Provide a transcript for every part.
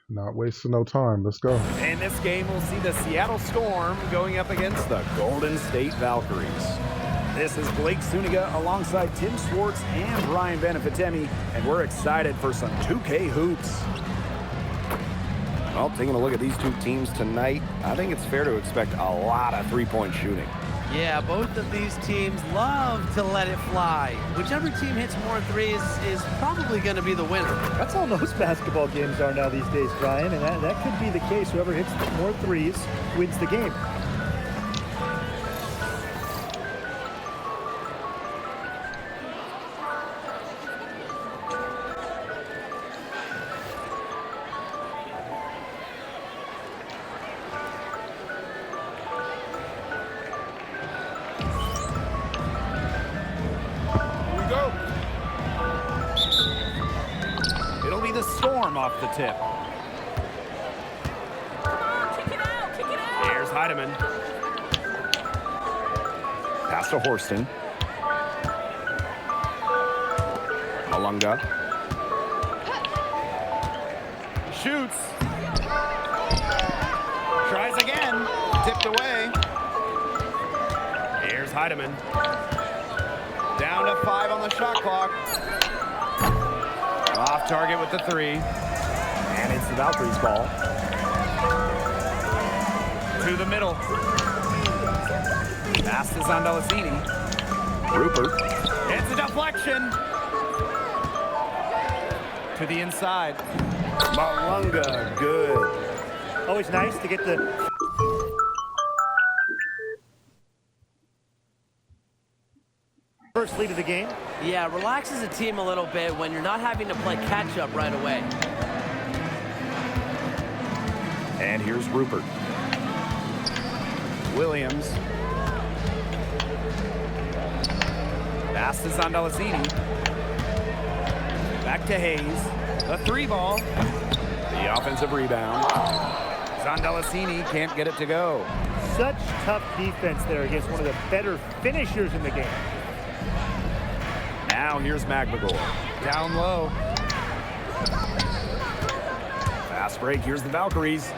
Not wasting no time. Let's go. And this game will see the Seattle Storm going up against the Golden State Valkyries. This is Blake Suniga alongside Tim Schwartz and Brian Benefitemi, and we're excited for some 2K hoops. Well, taking a look at these two teams tonight, I think it's fair to expect a lot of three-point shooting. Yeah, both of these teams love to let it fly. Whichever team hits more threes is probably going to be the winner. That's how most basketball games are now these days, Brian, and that could be the case. Whoever hits more threes wins the game. It'll be the Storm off the tip. Come on, kick it out, kick it out. Here's Heidemann. Pass to Horston. Malunga. Shoots. Tries again. Tipped away. Here's Heidemann. Down to 5 on the shot clock. Off target with the 3. And it's the Valkyries' ball. To the middle. Pass to Zandalasini. Rupert. It's a deflection. To the inside. Malunga, good. Always nice to get the first lead of the game. Yeah, relaxes a team a little bit when you're not having to play catch-up right away. And here's Rupert. Williams. Pass to Zandalasini. Back to Hayes. The 3 ball. The offensive rebound. Zandalasini can't get it to go. Such tough defense there against one of the better finishers in the game. Now here's Magbagor. Down low. Fast break. Here's the Valkyries.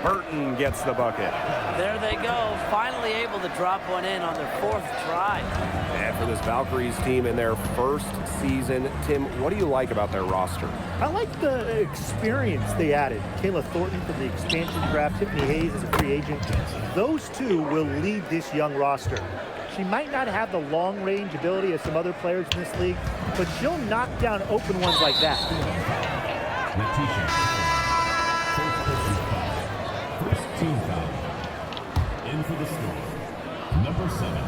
Burton gets the bucket. There they go, finally able to drop one in on their 4th try. And for this Valkyries team in their first season, Tim, what do you like about their roster? I like the experience they added. Kayla Thornton from the expansion draft, Tiffany Hayes as a free agent. Those two will lead this young roster. She might not have the long-range ability of some other players in this league, but she'll knock down open ones like that. First team foul. In for the Storm. Number 7.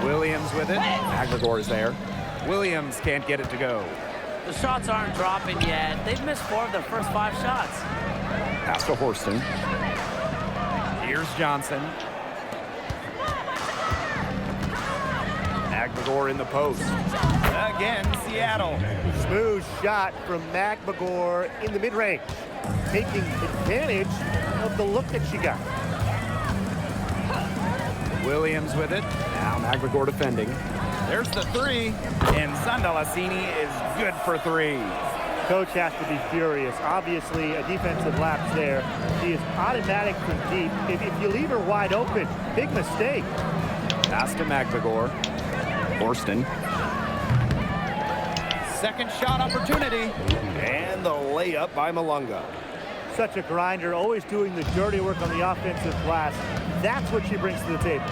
Williams with it. Magbagor is there. Williams can't get it to go. The shots aren't dropping yet. They've missed 4 of their first 5 shots. Pass to Horston. Here's Johnson. Magbagor in the post. Again, Seattle. Smooth shot from Magbagor in the mid-range, taking advantage of the look that she got. Williams with it. Now Magbagor defending. There's the 3. And Zandalasini is good for 3. Coach has to be furious. Obviously, a defensive lapse there. She is automatic from deep. If you leave her wide open, big mistake. Pass to Magbagor. Horston. Second shot opportunity. And the layup by Malunga. Such a grinder, always doing the dirty work on the offensive glass. That's what she brings to the table.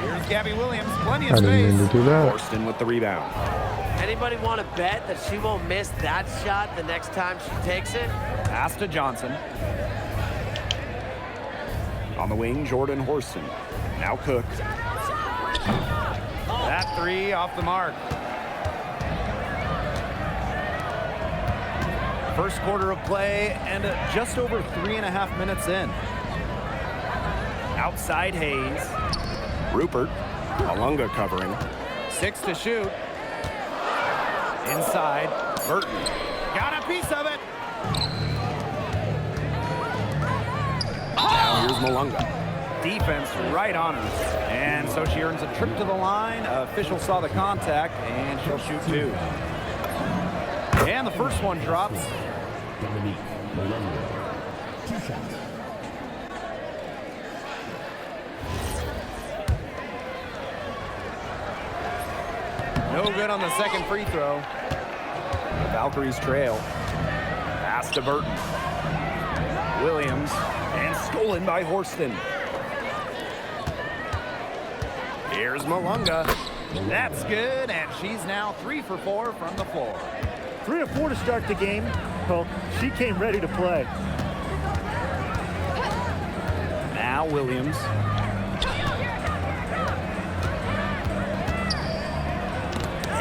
Here's Gabby Williams. Plenty I of didn't mean space. to do that. Horston with the rebound. Anybody want to bet that she won't miss that shot the next time she takes it? Pass to Johnson. On the wing, Jordan Horston. Now Cook. That 3 off the mark. First quarter of play and just over 3.5 minutes in. Outside Hayes. Rupert. Malunga covering. 6 to shoot. Inside, Burton. Got a piece of it. Now here's Malunga. defense right on her. And so she earns a trip to the line. Official saw the contact, and she'll shoot 2. And the first one drops. Dominique Malonga. 2 shots. No good on the second free throw. The Valkyries trail. Pass to Burton. Williams, and stolen by Horston. Here's Malunga. That's good, and she's now 3 for 4 from the floor. 3 of 4 to start the game. Well, she came ready to play. Now Williams.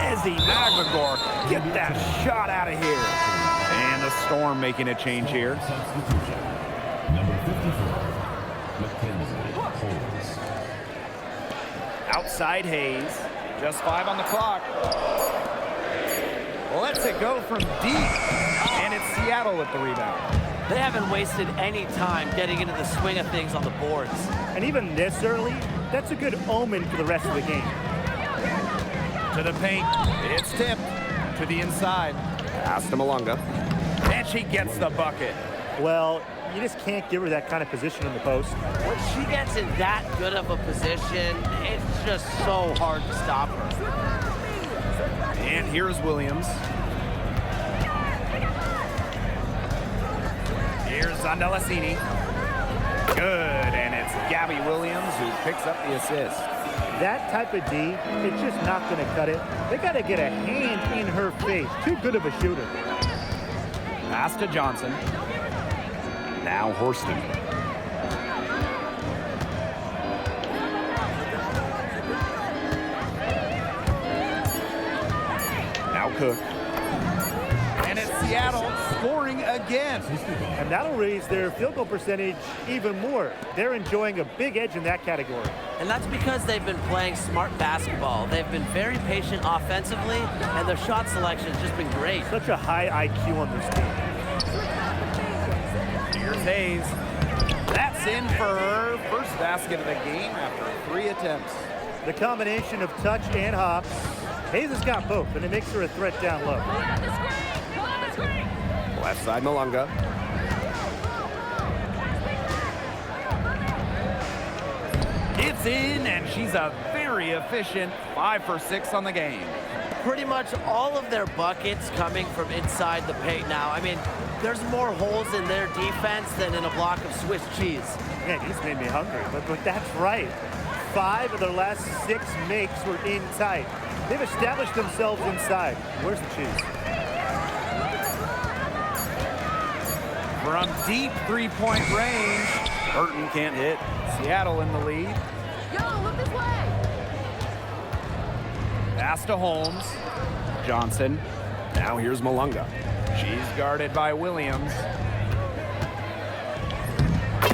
Ezzy Magagor, get that shot out of here. And the Storm making a change here. Substitution. Number 54, Mackenzie Holmes. Outside Hayes. Just 5 on the clock. Lets it go from deep. And it's Seattle with the rebound. They haven't wasted any time getting into the swing of things on the boards. And even this early, that's a good omen for the rest of the game. To the paint. It's tipped to the inside. Pass to Malunga. And she gets the bucket. Well, you just can't give her that kind of position in the post. When she gets in that good of a position, it's just so hard to stop her. And here's Williams. Here's Zandalasini. Good, and it's Gabby Williams who picks up the assist. That type of D, it's just not going to cut it. They got to get a hand in her face. Too good of a shooter. Pass to Johnson. Now Horston. Now Cook. And it's Seattle scoring again. And that'll raise their field goal percentage even more. They're enjoying a big edge in that category. And that's because they've been playing smart basketball. They've been very patient offensively, and their shot selection has just been great. Such a high IQ on this team. Here's Hayes. That's in for her first basket of the game after 3 attempts. The combination of touch and hops. Hayes has got both, and it makes her a threat down low. Left side Malunga. It's in, and she's a very efficient 5 for 6 on the game. Pretty much all of their buckets coming from inside the paint now. I mean, there's more holes in their defense than in a block of Swiss cheese. Man, you just made me hungry, but that's right. 5 of their last 6 makes were inside. They've established themselves inside. Where's the cheese? From deep 3-point range, Burton can't hit. Seattle in the lead. Yo, look this way. Pass to Holmes. Johnson. Now here's Malunga. She's guarded by Williams.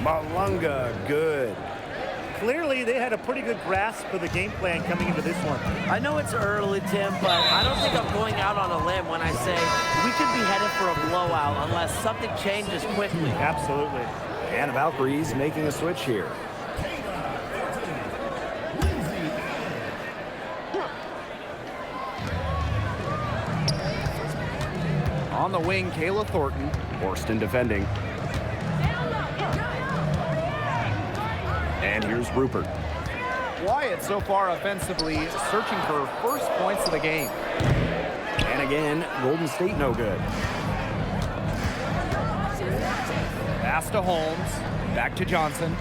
Malunga, good. Clearly, they had a pretty good grasp of the game plan coming into this one. I know it's early, Tim, but I don't think I'm going out on a limb when I say we could be headed for a blowout unless something changes quickly. Absolutely. And the Valkyries making a switch here. On the wing, Kayla Thornton. Horston defending. And here's Rupert. Wyatt so far offensively searching for first points of the game. And again, Golden State no good. Pass to Holmes. Back to Johnson.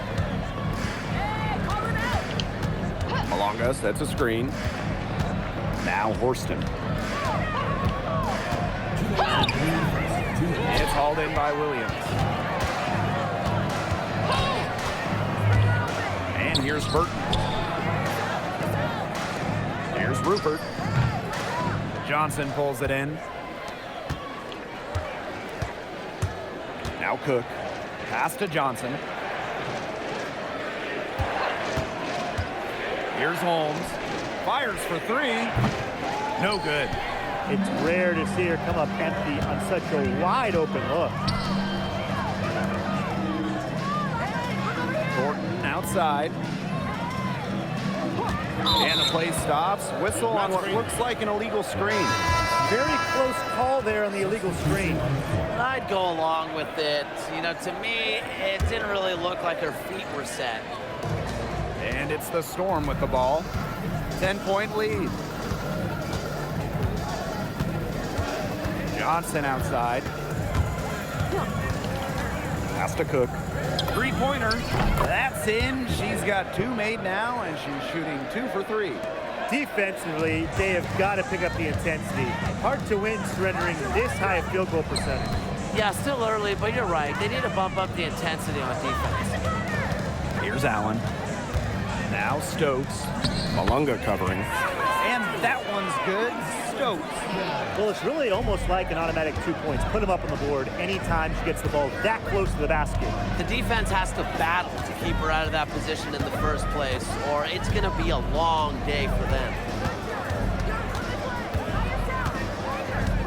Malunga sets a screen. Now Horston. It's hauled in by Williams. And here's Burton. Here's Rupert. Johnson pulls it in. Now Cook. Pass to Johnson. Here's Holmes. Fires for 3. No good. It's rare to see her come up empty on such a wide open look. Thornton now outside. And the play stops. Whistle on what looks like an illegal screen. Very close call there on the illegal screen. I'd go along with it. You know, to me, it didn't really look like her feet were set. And it's the Storm with the ball. 10-point lead. Johnson outside. Pass to Cook. Three-pointer. That's in. She's got 2 made now, and she's shooting 2 for 3. Defensively, they have got to pick up the intensity. Hard to win surrendering this high a field goal percentage. Yeah, still early, but you're right. They need to bump up the intensity on defense. Here's Allen. Now Stokes. Malunga covering. And that one's good. Stokes. Well, it's really almost like an automatic 2 points. Put them up on the board anytime she gets the ball that close to the basket. The defense has to battle to keep her out of that position in the first place, or it's going to be a long day for them.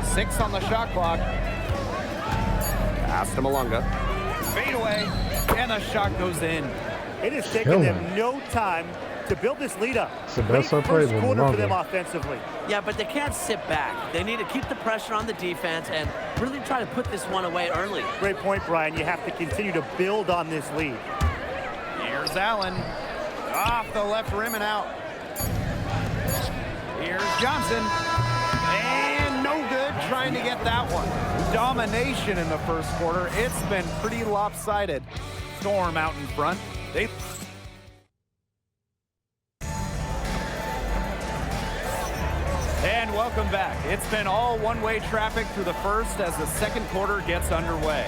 6 on the shot clock. Pass to Malunga. Fade away. And the shot goes in. It has taken them no time to build this lead up. It's the best Great I played first with quarter for Malunga. them offensively. Yeah, but they can't sit back. They need to keep the pressure on the defense and really try to put this one away early. Great point, Brian. You have to continue to build on this lead. Here's Allen. Off the left rim and out. Here's Johnson. And no good trying to get that one. Domination in the first quarter. It's been pretty lopsided. Storm out in front. They... And welcome back. It's been all one-way traffic through the first as the second quarter gets underway.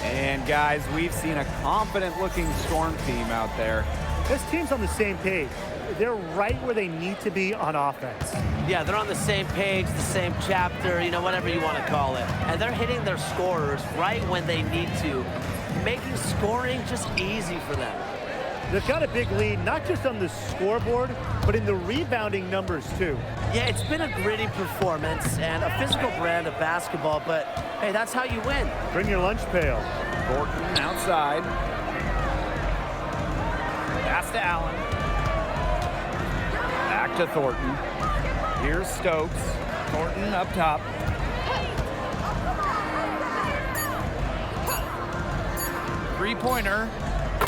And guys, we've seen a confident-looking Storm team out there. This team's on the same page. They're right where they need to be on offense. Yeah, they're on the same page, the same chapter, you know, whatever you want to call it. And they're hitting their scorers right when they need to, making scoring just easy for them. They've got a big lead, not just on the scoreboard, but in the rebounding numbers, too. Yeah, it's been a gritty performance and a physical brand of basketball, but hey, that's how you win. Bring your lunch pail. Thornton outside. Pass to Allen. Back to Thornton. Here's Stokes. Thornton up top. Three-pointer.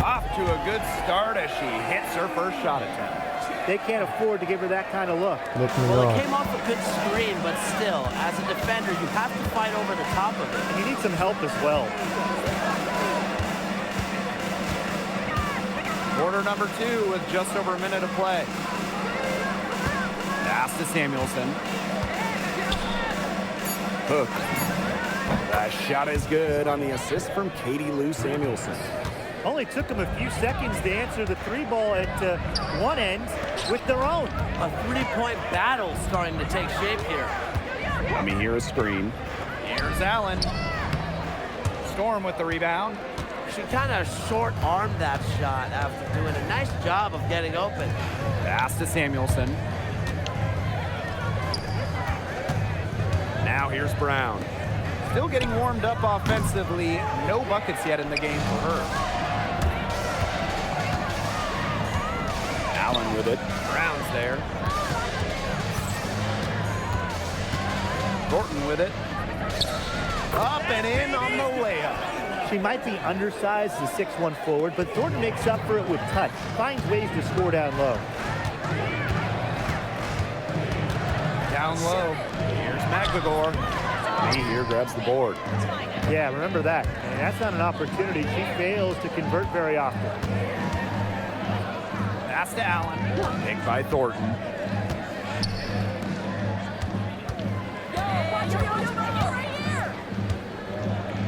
Off to a good start as she hits her first shot attempt. They can't afford to give her that kind of look. Look me Well, it off. came off a good screen, but still, as a defender, you have to fight over the top of it. And you need some help as well. Quarter number 2 with just over a minute of play. Pass to Samuelson. Hook. That shot is good on the assist from Katie Lou Samuelson. Only took them a few seconds to answer the 3 ball at one end with their own. A three-point battle starting to take shape here. Let me hear a screen. Here's Allen. Storm with the rebound. She kind of short-armed that shot after doing a nice job of getting open. Pass to Samuelson. Now here's Brown. Still getting warmed up offensively. No buckets yet in the game for her. Allen with it. Brown's there. Thornton with it. Up and in on the layup. She might be undersized as a 6'1" forward, but Thornton makes up for it with touch. Finds ways to score down low. Down low. Here's McGregor. Lee here grabs the board. Yeah, remember that. And that's not an opportunity. She fails to convert very often. Pass to Allen. Picked by Thornton.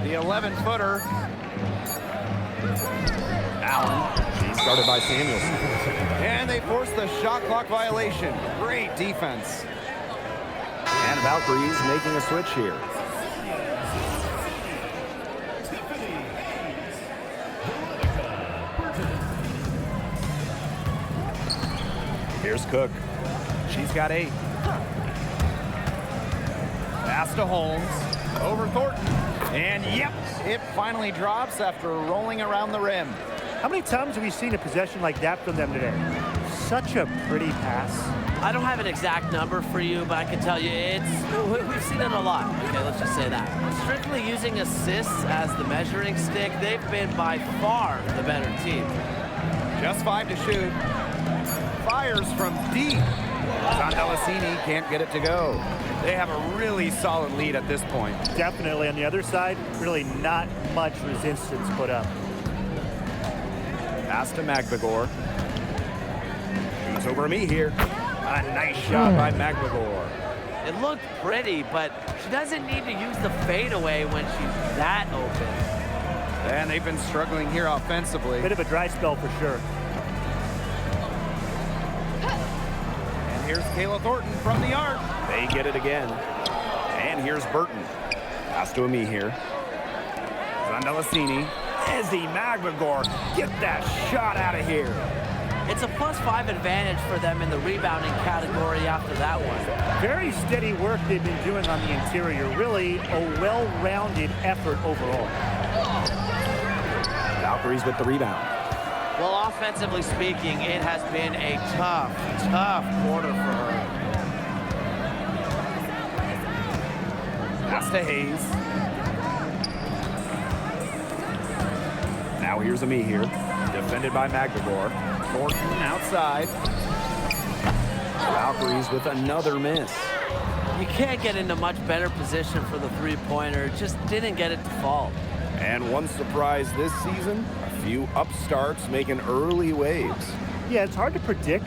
The 11-footer. Allen. She's guarded by Samuelson. And they force the shot clock violation. Great defense. And Valkyries making a switch here. Here's Cook. She's got 8. Pass to Holmes. Over Thornton. And yep, it finally drops after rolling around the rim. How many times have we seen a possession like that from them today? Such a pretty pass. I don't have an exact number for you, but I can tell you we've seen it a lot. Okay, let's just say that. Strictly using assists as the measuring stick, they've been by far the better team. Just 5 to shoot. Fires from deep. Zandelasini can't get it to go. They have a really solid lead at this point. Definitely on the other side, really not much resistance put up. Pass to Magbagor. Shoots over me here. A nice shot by Magbagor. It looked pretty, but she doesn't need to use the fadeaway when she's that open. And they've been struggling here offensively. Bit of a dry spell for sure. And here's Kayla Thornton from the arc. They get it again. And here's Burton. Pass to me here. Zandelasini. Izzy Magbagor. Get that shot out of here. It's a +5 advantage for them in the rebounding category after that one. Very steady work they've been doing on the interior. Really a well-rounded effort overall. Valkyries with the rebound. Well, offensively speaking, it has been a tough quarter for her. Pass to Hayes. Now here's a me here. Defended by Magbagor. Thornton outside. Valkyries with another miss. You can't get into much better position for the three-pointer. Just didn't get it to fall. And one surprise this season, a few upstarts making early waves. Yeah, it's hard to predict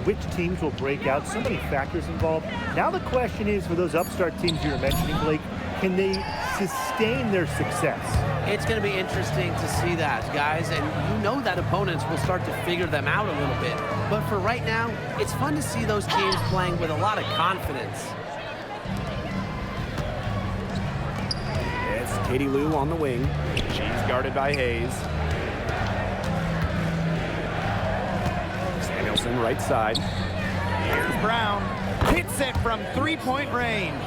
which teams will break out. So many factors involved. Now the question is for those upstart teams you were mentioning, Blake, can they sustain their success? It's going to be interesting to see that, guys, and you know that opponents will start to figure them out a little bit. But for right now, it's fun to see those teams playing with a lot of confidence. It's Katie Lou on the wing. She's guarded by Hayes. Samuelson right side. Here's Brown. Hits it from three-point range.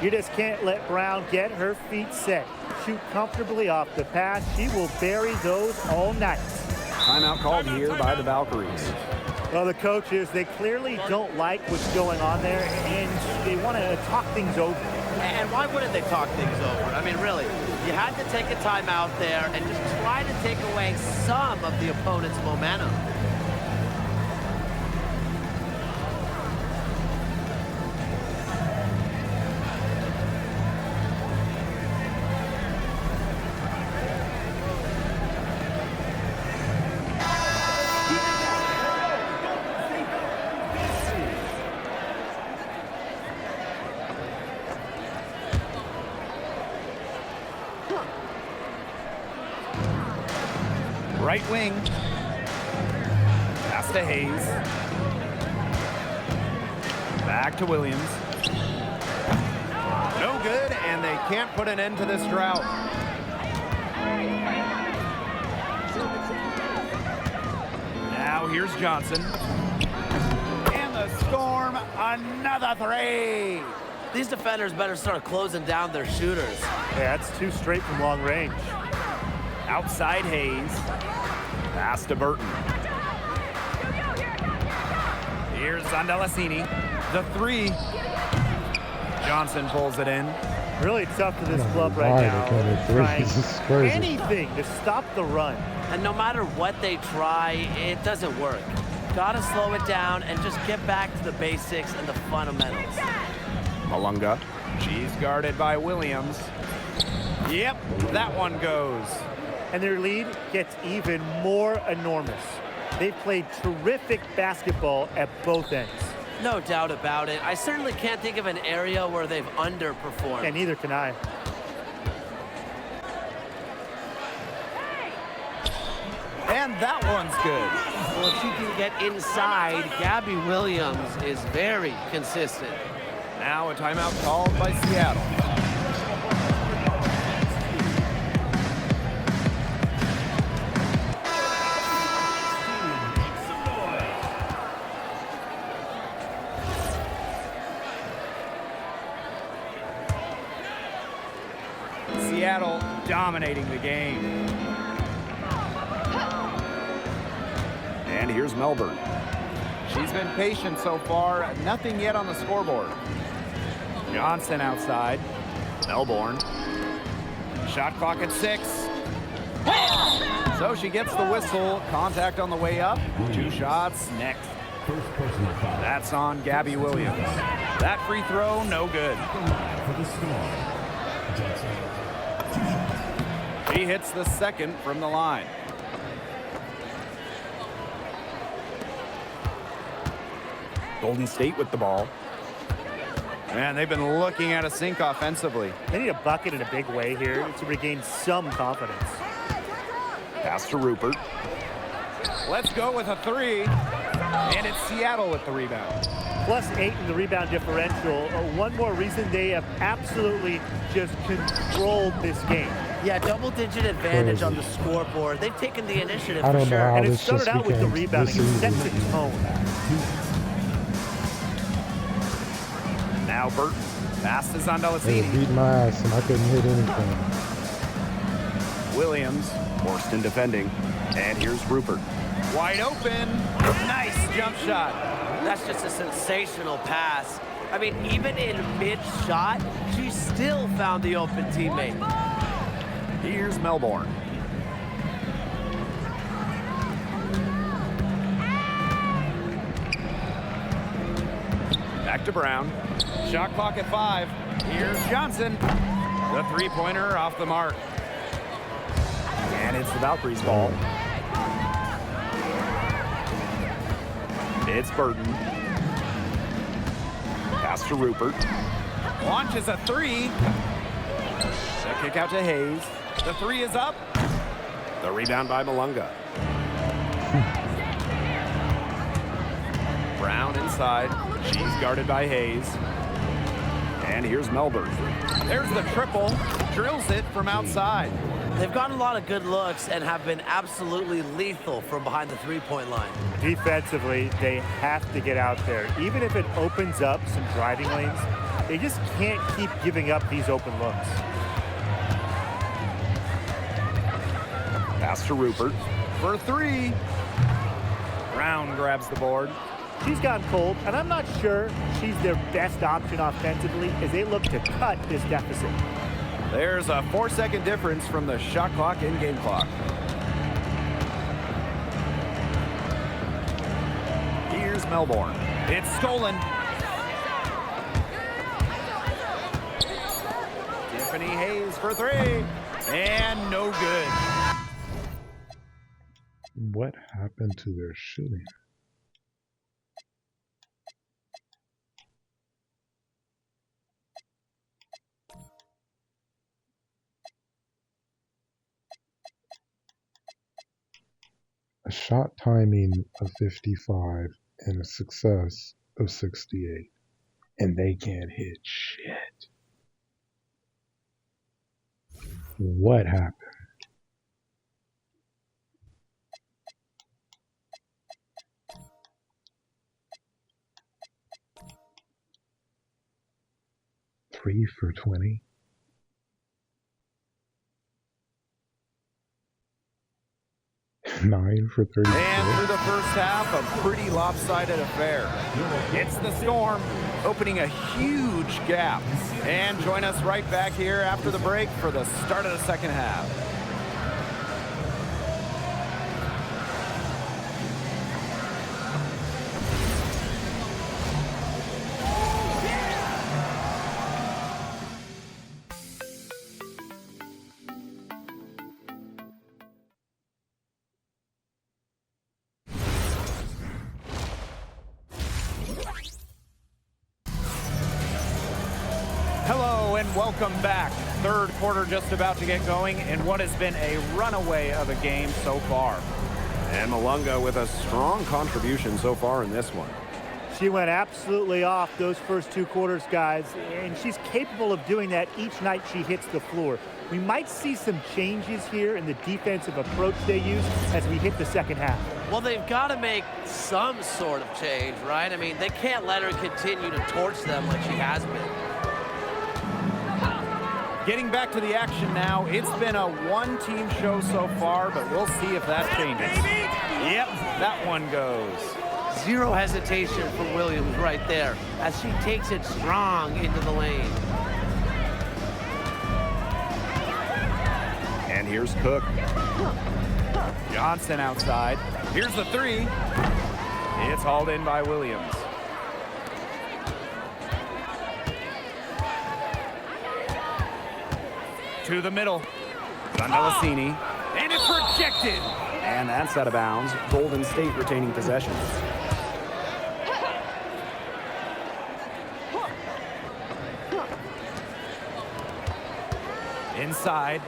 You just can't let Brown get her feet set. Shoot comfortably off the pass. She will bury those all night. Timeout called here by the Valkyries. Well, the coaches, they clearly don't like what's going on there, and they want to talk things over. And why wouldn't they talk things over? I mean, really, you had to take a timeout there and just try to take away some of the opponent's momentum. Right wing. Pass to Hayes. Back to Williams. No good, and they can't put an end to this drought. Now here's Johnson. And the Storm, another three. These defenders better start closing down their shooters. Yeah, that's two straight from long range. Outside Hayes. Pass to Burton. Here's Zandelasini. The three. Johnson pulls it in. Really tough for this club right now. Trying anything to stop the run. And no matter what they try, it doesn't work. Gotta slow it down and just get back to the basics and the fundamentals. Malunga. She's guarded by Williams. Yep, that one goes. And their lead gets even more enormous. They've played terrific basketball at both ends. No doubt about it. I certainly can't think of an area where they've underperformed. And neither can I. And that one's good. Well, if she can get inside, Gabby Williams is very consistent. Now a timeout called by Seattle. Seattle dominating the game. And here's Melbourne. She's been patient so far. Nothing yet on the scoreboard. Johnson outside. Melbourne. Shot clock at 6. So she gets the whistle. Contact on the way up. 2 shots next. First personal foul. That's on Gabby Williams. That free throw, no good. For the Storm, Johnson. 2 shots. She hits the second from the line. Golden State with the ball. And they've been looking at a sink offensively. They need a bucket in a big way here to regain some confidence. Pass to Rupert. Let's go with a 3. And it's Seattle with the rebound. +8 in the rebound differential. One more reason they have absolutely just controlled this game. Yeah, double-digit advantage on the scoreboard. They've taken the initiative I for don't know sure. how And it this just started out with the became rebounding. It this sets easy. the tone. Now Burton passes on They were Delasini. beating my ass and I couldn't hit anything. Williams forced in defending. And here's Rupert. Wide open. Nice jump shot. That's just a sensational pass. I mean, even in mid-shot, she still found the open teammate. Here's Melbourne. Back to Brown. Shot clock at 5. Here's Johnson. The three-pointer off the mark. And it's the Valkyries' ball. It's Burton. Pass to Rupert. Launches a 3. The kick out to Hayes. The 3 is up. The rebound by Malunga. Brown inside. She's guarded by Hayes. And here's Melbourne. There's the triple. Drills it from outside. They've gotten a lot of good looks and have been absolutely lethal from behind the three-point line. Defensively, they have to get out there. Even if it opens up some driving lanes, they just can't keep giving up these open looks. Pass to Rupert for 3. Brown grabs the board. She's gone cold, and I'm not sure she's their best option offensively as they look to cut this deficit. There's a 4-second difference from the shot clock and game clock. Here's Melbourne. It's stolen. Tiffany Hayes for 3. And no good. What happened to their shooting? A shot timing of 55 and a success of 68. And they can't hit shit. What happened? Three for 20. Nine for 36. And through the first half, a pretty lopsided affair. It's the Storm opening a huge gap. And join us right back here after the break for the start of the second half. Hello and welcome back. Third quarter just about to get going in what has been a runaway of a game so far. And Malunga with a strong contribution so far in this one. She went absolutely off those first 2 quarters, guys, and she's capable of doing that each night she hits the floor. We might see some changes here in the defensive approach they use as we hit the second half. Well, they've got to make some sort of change, right? I mean, they can't let her continue to torch them like she has been. Getting back to the action now. It's been a one-team show so far, but we'll see if that changes. Yep, that one goes. Zero hesitation for Williams right there as she takes it strong into the lane. And here's Cook. Johnson outside. Here's the three. It's hauled in by Williams. To the middle. Zandelasini. And it's rejected. And that's out of bounds. Golden State retaining possession. Inside.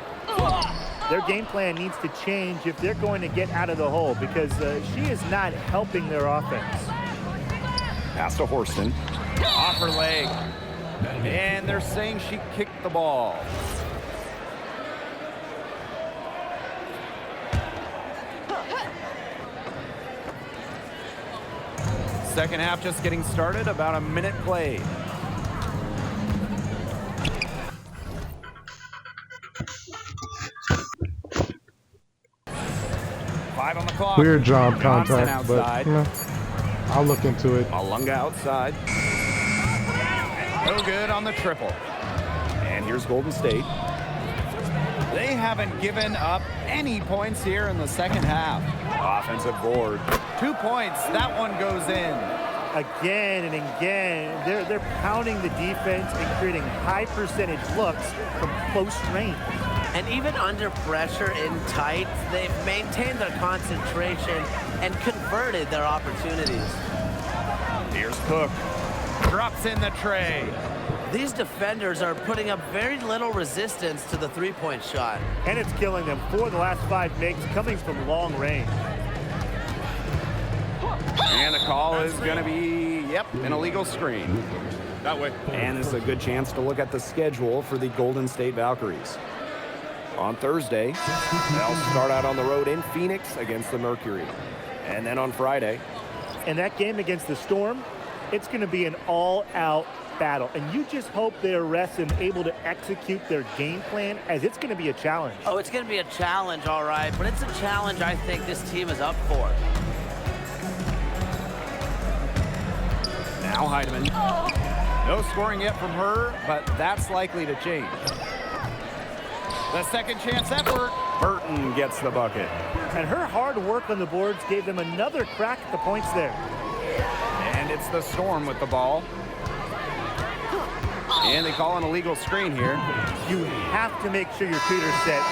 Their game plan needs to change if they're going to get out of the hole because she is not helping their offense. Pass to Horston. Off her leg. And they're saying she kicked the ball. Second half just getting started, about a minute played. Five on the clock. Weird job Johnson contact, but outside. I'll look into it. Malunga outside. No good on the triple. And here's Golden State. They haven't given up any points here in the second half. Offensive board. 2 points. That one goes in. Again and again, they're pounding the defense and creating high percentage looks from close range. And even under pressure in tight, they've maintained their concentration and converted their opportunities. Here's Cook. Drops in the tray. These defenders are putting up very little resistance to the three-point shot. And it's killing them. 4 of the last 5 makes coming from long range. And the call is going to be, an illegal screen. That way. And this is a good chance to look at the schedule for the Golden State Valkyries. On Thursday, they'll start out on the road in Phoenix against the Mercury. And then on Friday. And that game against the Storm, it's going to be an all-out battle. And you just hope they're rested and able to execute their game plan, as it's going to be a challenge. Oh, it's going to be a challenge, all right. But it's a challenge I think this team is up for. Now Heidemann. No scoring yet from her, but that's likely to change. The second chance effort. Burton gets the bucket. And her hard work on the boards gave them another crack at the points there. And it's the Storm with the ball. And they call an illegal screen here. You have to make sure your feet are set.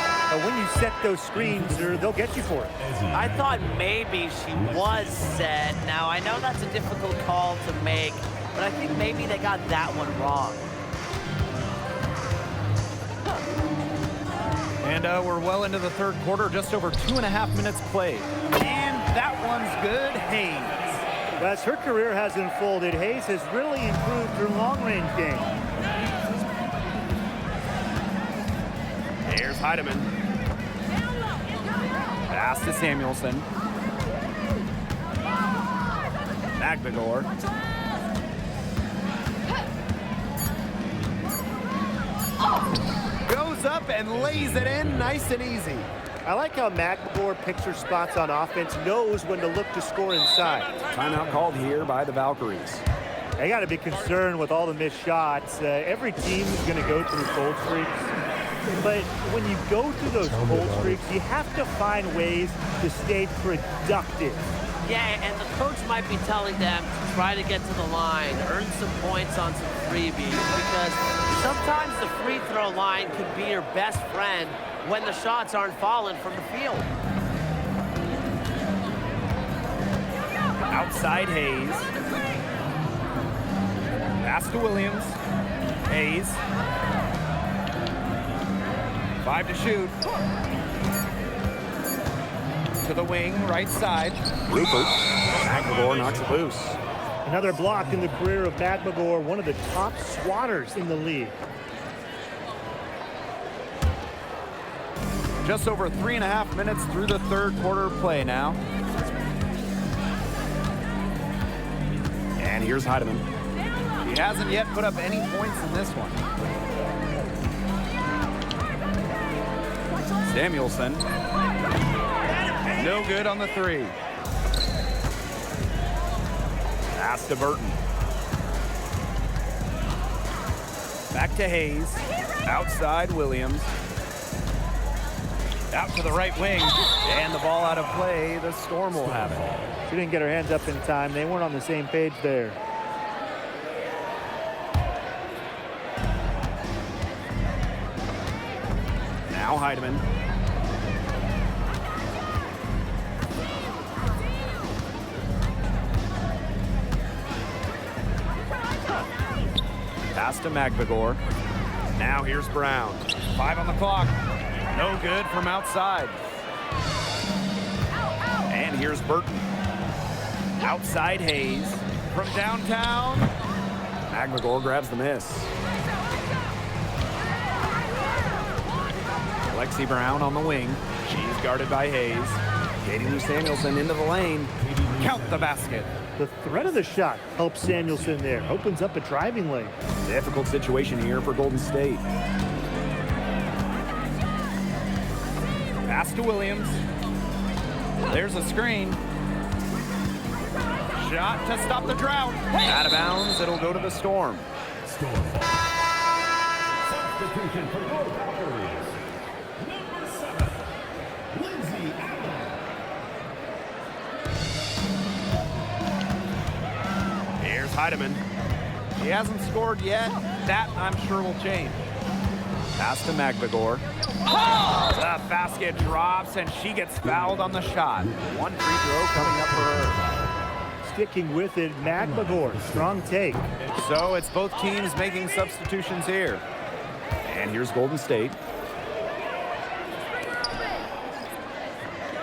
When you set those screens, they'll get you for it. I thought maybe she was set. Now, I know that's a difficult call to make, but I think maybe they got that one wrong. And we're well into the third quarter, just over 2.5 minutes played. And that one's good. Hayes. As her career has unfolded, Hayes has really improved her long-range game. Here's Heidemann. Pass to Samuelson. Magdagor. Goes up and lays it in nice and easy. I like how McMahon picks her spots on offense, knows when to look to score inside. Timeout called here by the Valkyries. They got to be concerned with all the missed shots. Every team is going to go through cold streaks. But when you go through those cold streaks, you have to find ways to stay productive. Yeah, and the coach might be telling them to try to get to the line, earn some points on some freebies, because sometimes the free throw line could be your best friend when the shots aren't falling from the field. Outside Hayes. Pass to Williams. Hayes. 5 to shoot. To the wing, right side. Rupert. Magdagor knocks it loose. Another block in the career of Magdagor, one of the top swatters in the league. Just over 3.5 minutes through the third quarter play now. And here's Heidemann. He hasn't yet put up any points in this one. Samuelson. No good on the three. Pass to Burton. Back to Hayes. Outside Williams. Out to the right wing. And the ball out of play. The Storm will have it. She didn't get her hands up in time. They weren't on the same page there. Now Heidemann. Pass to Magbagor. Now here's Brown. 5 on the clock. No good from outside. And here's Burton. Outside Hayes. From downtown. Magbagor grabs the miss. Lexi Brown on the wing. She's guarded by Hayes. Katie Lou Samuelson into the lane. Count the basket. The threat of the shot helps Samuelson there. Opens up a driving lane. Difficult situation here for Golden State. Pass to Williams. There's a screen. Shot to stop the drought. Out of bounds. It'll go to the Storm. Storm. Substitution for your Valkyries. Number 7, Lindsay Allen. Here's Heidemann. He hasn't scored yet. That, I'm sure, will change. Pass to Magbagor. The basket drops, and she gets fouled on the shot. One free throw coming up for her. Sticking with it, Magbagor. Strong take. So it's both teams making substitutions here. And here's Golden State.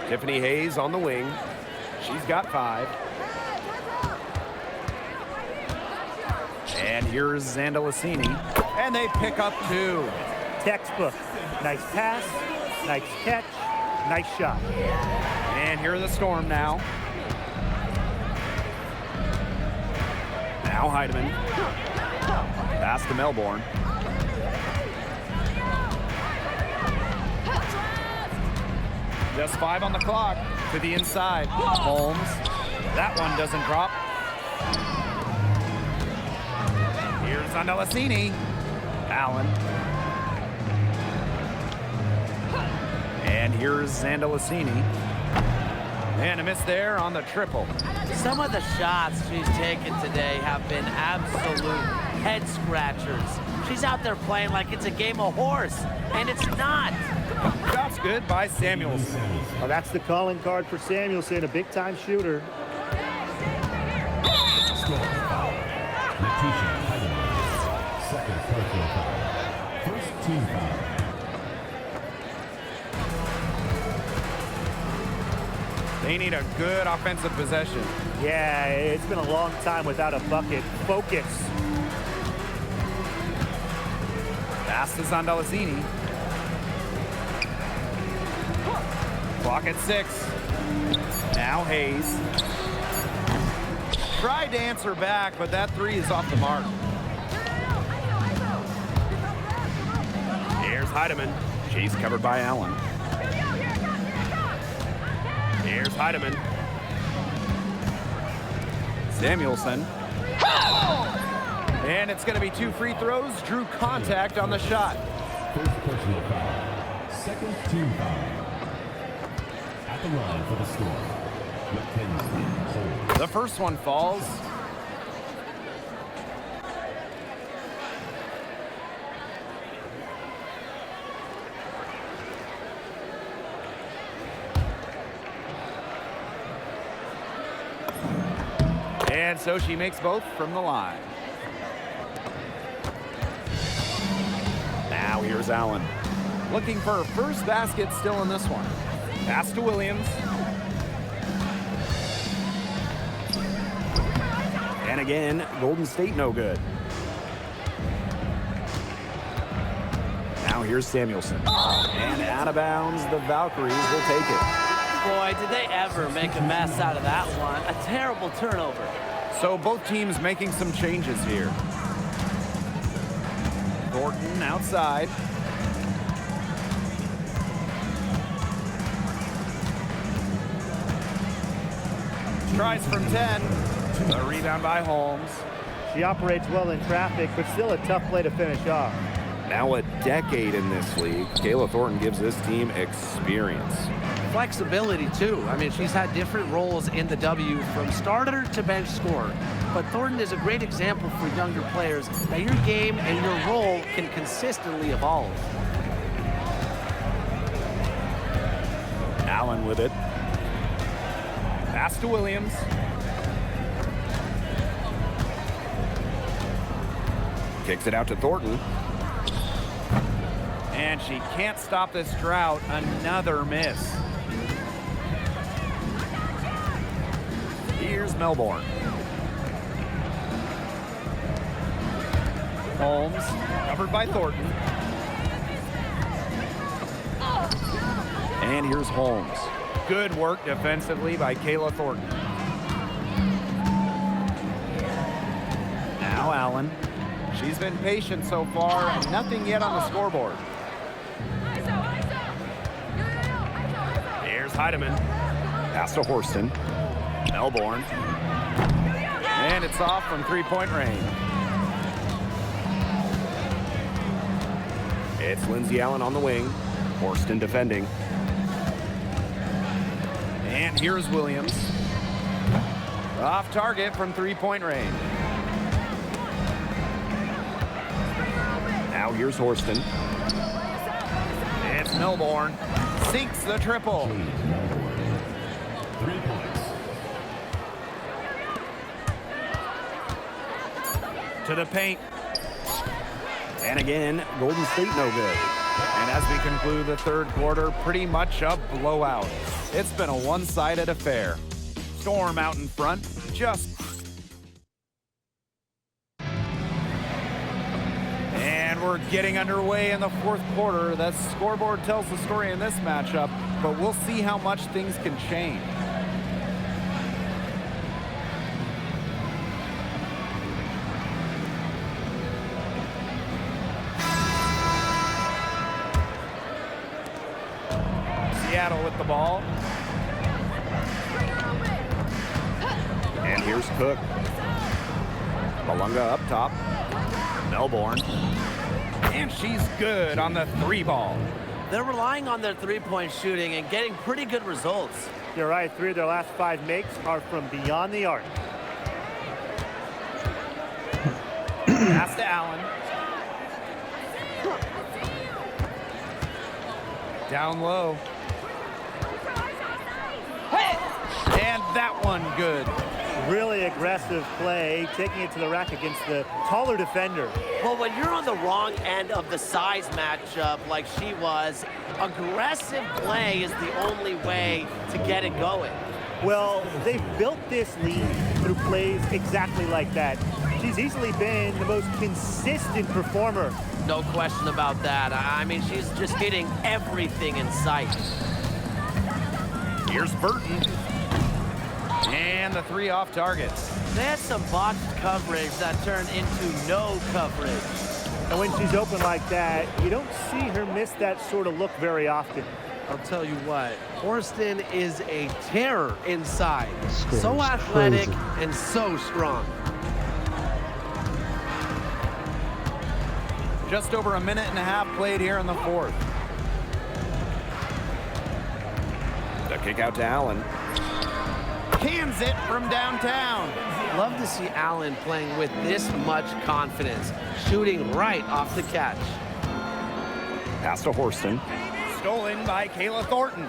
Tiffany Hayes on the wing. She's got 5. And here's Zandalicini. And they pick up 2. Textbook. Nice pass, nice catch, nice shot. And here are the Storm now. Now Heidemann. Pass to Melbourne. Just 5 on the clock. To the inside. Holmes. That one doesn't drop. Here's Zandalicini. Allen. And here's Zandalicini. And a miss there on the triple. Some of the shots she's taken today have been absolute head scratchers. She's out there playing like it's a game of horse, and it's not. Shot's good by Samuelson. Well, that's the calling card for Samuelson, a big-time shooter. Storm foul. Letitia Heidemann. Second personal foul. First team foul. They need a good offensive possession. Yeah, it's been a long time without a bucket. Focus. Pass to Zandalicini. Clock at 6. Now Hayes. Tried to answer back, but that 3 is off the mark. Here's Heidemann. She's covered by Allen. Here's Heidemann. Samuelson. And it's going to be 2 free throws. Drew contact on the shot. First personal foul. Second team foul. At the line for the Storm. Mackenzie Holmes. The first one falls. And so she makes both from the line. Now here's Allen. Looking for her first basket still in this one. Pass to Williams. And again, Golden State no good. Now here's Samuelson. And out of bounds, the Valkyries will take it. Boy, did they ever make a mess out of that one. A terrible turnover. So both teams making some changes here. Thornton outside. Tries from 10. The rebound by Holmes. She operates well in traffic, but still a tough play to finish off. Now a decade in this league, Kayla Thornton gives this team experience. Flexibility, too. I mean, she's had different roles in the W from starter to bench scorer. But Thornton is a great example for younger players that your game and your role can consistently evolve. Allen with it. Pass to Williams. Kicks it out to Thornton. And she can't stop this drought. Another miss. Here's Melbourne. Holmes, covered by Thornton. And here's Holmes. Good work defensively by Kayla Thornton. Now Allen. She's been patient so far, and nothing yet on the scoreboard. Here's Heidemann. Pass to Horston. Melbourne. And it's off from three-point range. It's Lindsey Allen on the wing. Horston defending. And here's Williams. Off target from three-point range. Now here's Horston. It's Melbourne. Sinks the triple. 3 points. To the paint. And again, Golden State no good. And as we conclude the third quarter, pretty much a blowout. It's been a one-sided affair. Storm out in front, just... And we're getting underway in the fourth quarter. That scoreboard tells the story in this matchup, but we'll see how much things can change. Seattle with the ball. And here's Cook. Malunga up top. Melbourne. And she's good on the three ball. They're relying on their three-point shooting and getting pretty good results. You're right, 3 of their last 5 makes are from beyond the arc. Pass to Allen. Down low. And that one good. Really aggressive play, taking it to the rack against the taller defender. Well, when you're on the wrong end of the size matchup like she was, aggressive play is the only way to get it going. Well, they've built this lead through plays exactly like that. She's easily been the most consistent performer. No question about that. I mean, she's just hitting everything in sight. Here's Burton. And the three off targets. They had some botched coverage that turned into no coverage. And when she's open like that, you don't see her miss that sort of look very often. I'll tell you what, Horston is a terror inside. Score's So athletic crazy. and so strong. Just over a minute and a half played here in the fourth. The kick out to Allen. Cans it from downtown. Love to see Allen playing with this much confidence, shooting right off the catch. Pass to Horston. Stolen by Kayla Thornton.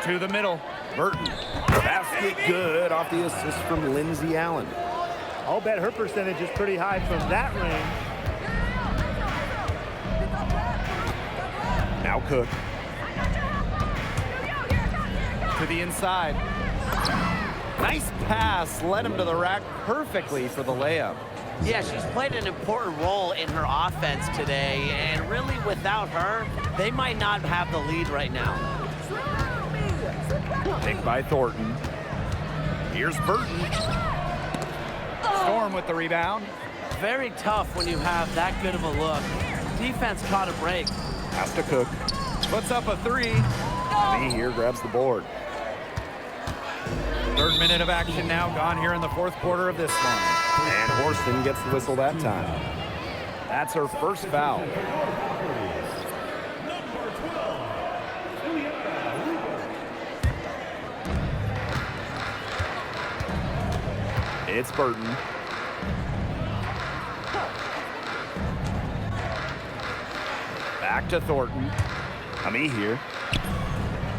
To the middle. Burton. Basket good off the assist from Lindsey Allen. I'll bet her percentage is pretty high from that range. Now Cook. To the inside. Nice pass. Led him to the rack perfectly for the layup. Yeah, she's played an important role in her offense today, and really without her, they might not have the lead right now. Picked by Thornton. Here's Burton. Storm with the rebound. Very tough when you have that good of a look. Defense caught a break. Pass to Cook. Puts up a three. Lee here grabs the board. Third minute of action now gone here in the fourth quarter of this one. And Horston gets the whistle that time. That's her first foul. It's Burton. Back to Thornton. Me here.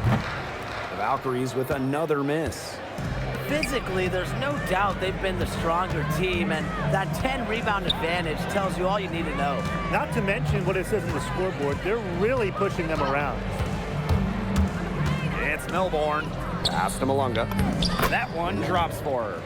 The Valkyries with another miss. Physically, there's no doubt they've been the stronger team, and that 10 rebound advantage tells you all you need to know. Not to mention what it says on the scoreboard, they're really pushing them around. It's Melbourne. Pass to Malunga. That one drops for her.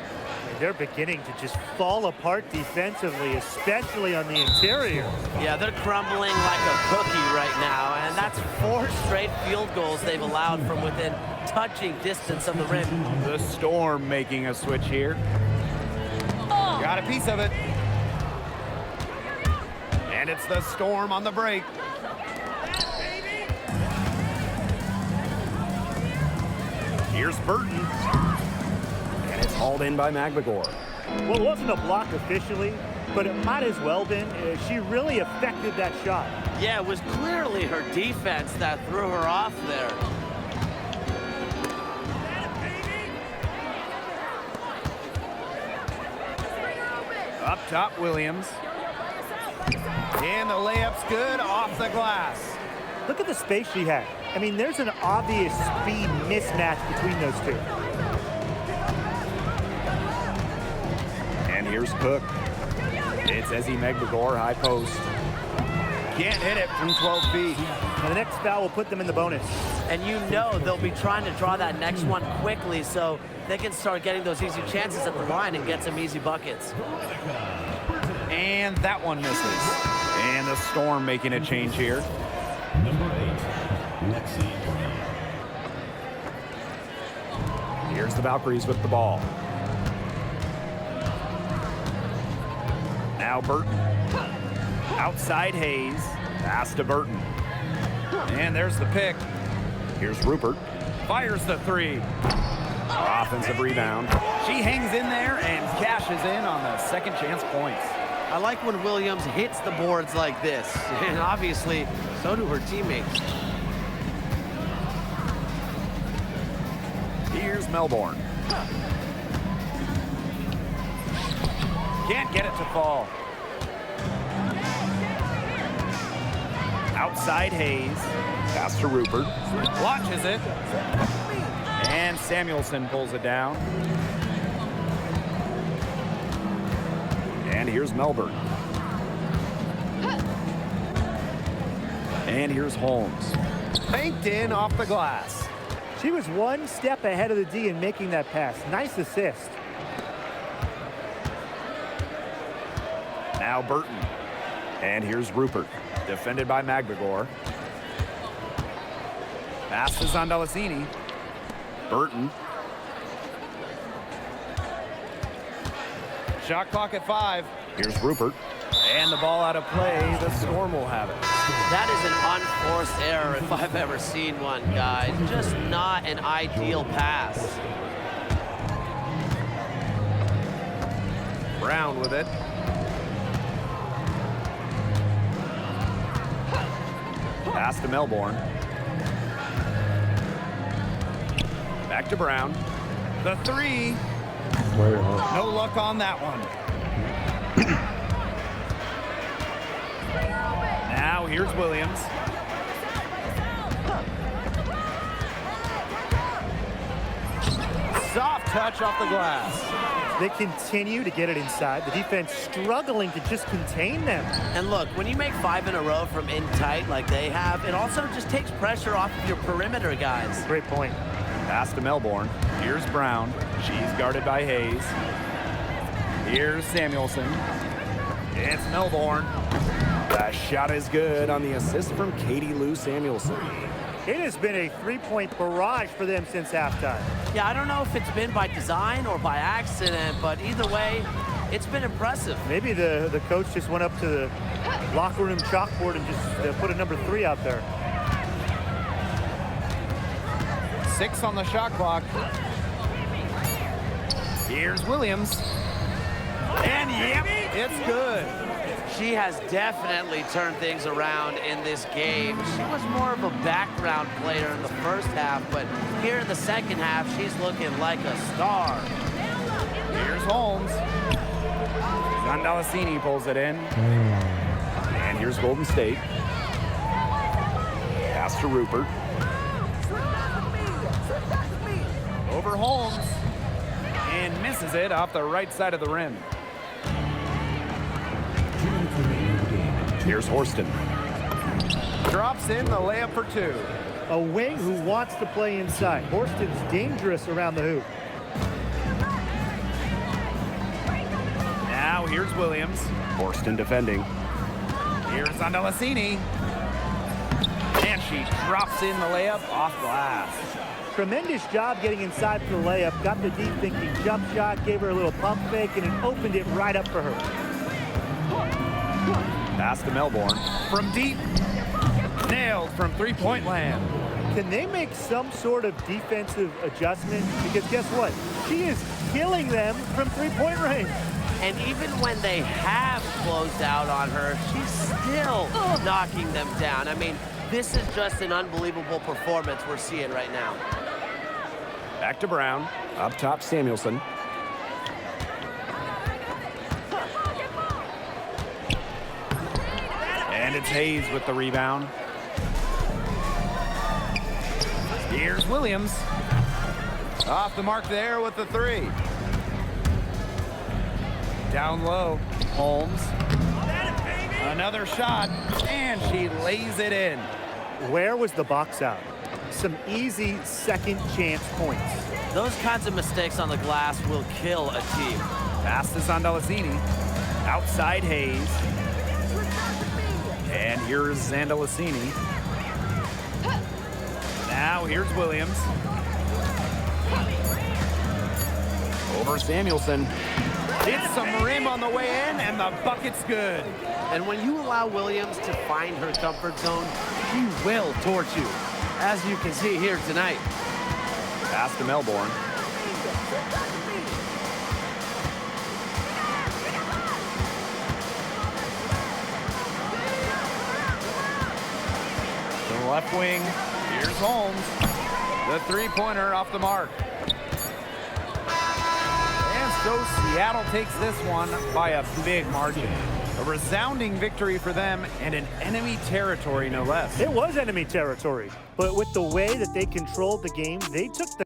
They're beginning to just fall apart defensively, especially on the interior. Yeah, they're crumbling like a cookie right now, and that's 4 straight field goals they've allowed from within touching distance of the rim. The Storm making a switch here. Got a piece of it. And it's the Storm on the break. Here's Burton. And it's hauled in by Magbagor. Well, it wasn't a block officially, but it might as well been. She really affected that shot. Yeah, it was clearly her defense that threw her off there. Up top, Williams. And the layup's good off the glass. Look at the space she had. I mean, there's an obvious speed mismatch between those two. And here's Cook. It's Ezzy Magbagor, high post. Can't hit it from 12 feet. Now, the next foul will put them in the bonus. And you know they'll be trying to draw that next one quickly so they can start getting those easy chances at the line and get some easy buckets. And that one misses. And the Storm making a change here. Number 8, Lexi Brown. Here's the Valkyries with the ball. Now Burton. Outside Hayes. Pass to Burton. And there's the pick. Here's Rupert. Fires the 3. Offensive rebound. She hangs in there and cashes in on the second chance points. I like when Williams hits the boards like this, and obviously, so do her teammates. Here's Melbourne. Can't get it to fall. Outside Hayes. Pass to Rupert. Launches it. And Samuelson pulls it down. And here's Melbourne. And here's Holmes. Banked in off the glass. She was one step ahead of the D in making that pass. Nice assist. Now Burton. And here's Rupert. Defended by Magbagor. Passes on Delasini. Burton. Shot clock at 5. Here's Rupert. And the ball out of play. The Storm will have it. That is an unforced error if I've ever seen one, guys. Just not an ideal pass. Brown with it. Pass to Melbourne. Back to Brown. The 3. Way off. No luck on that one. Now here's Williams. Soft touch off the glass. They continue to get it inside. The defense struggling to just contain them. And look, when you make 5 in a row from in tight like they have, it also just takes pressure off of your perimeter guys. Great point. Pass to Melbourne. Here's Brown. She's guarded by Hayes. Here's Samuelson. It's Melbourne. The shot is good on the assist from Katie Lou Samuelson. It has been a three-point barrage for them since halftime. Yeah, I don't know if it's been by design or by accident, but either way, it's been impressive. Maybe the coach just went up to the locker room chalkboard and just put a number 3 out there. 6 on the shot clock. Here's Williams. And yep, it's good. She has definitely turned things around in this game. She was more of a background player in the first half, but here in the second half, she's looking like a star. Here's Holmes. Zandalasini pulls it in. And here's Golden State. Pass to Rupert. Over Holmes. And misses it off the right side of the rim. Here's Horston. Drops in the layup for two. A wing who wants to play inside. Horston's dangerous around the hoop. Now here's Williams. Horston defending. Here's Zandalasini. And she drops in the layup off glass. Tremendous job getting inside for the layup. Got the deep thinking jump shot, gave her a little pump fake, and it opened it right up for her. Pass to Melbourne. From deep. Nailed from three-point land. Can they make some sort of defensive adjustment? Because guess what? She is killing them from three-point range. And even when they have closed out on her, she's still knocking them down. I mean, this is just an unbelievable performance we're seeing right now. Back to Brown. Up top, Samuelson. And it's Hayes with the rebound. Here's Williams. Off the mark there with the three. Down low, Holmes. Another shot, and she lays it in. Where was the box out? Some easy second chance points. Those kinds of mistakes on the glass will kill a team. Pass to Zandalasini. Outside Hayes. And here's Zandalasini. Now here's Williams. Over Samuelson. Hits some rim on the way in, and the bucket's good. And when you allow Williams to find her comfort zone, she will torch you, as you can see here tonight. Pass to Melbourne. To the left wing, here's Holmes. The three-pointer off the mark. And so Seattle takes this one by a big margin. A resounding victory for them and an enemy territory, no less. It was enemy territory, but with the way that they controlled the game, they took the